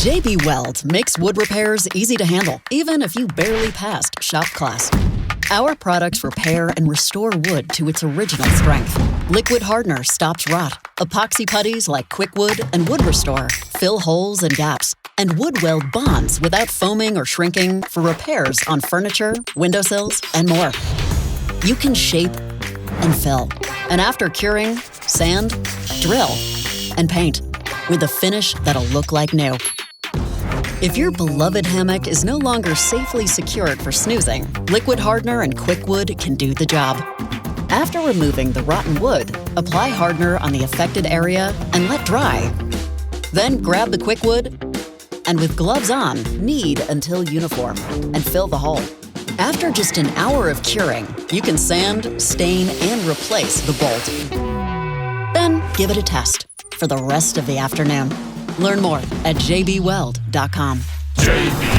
J-B WELD makes wood repairs easy to handle, even if you barely passed shop class. Our products repair and restore wood to its original strength. Liquid hardener stops rot. Epoxy putties like QuickWood and Wood Restore fill holes and gaps. And WoodWeld bonds without foaming or shrinking for repairs on furniture, windowsills, and more. You can shape and fill. And after curing, sand, drill, and paint with a finish that'll look like new. If your beloved hammock is no longer safely secured for snoozing, liquid hardener and QuickWood can do the job. After removing the rotten wood, apply hardener on the affected area and let dry. Then grab the QuickWood and with gloves on, knead until uniform and fill the hole. After just an hour of curing, you can sand, stain, and replace the bolt. Then give it a test for the rest of the afternoon. Learn more at jbweld.com. J-B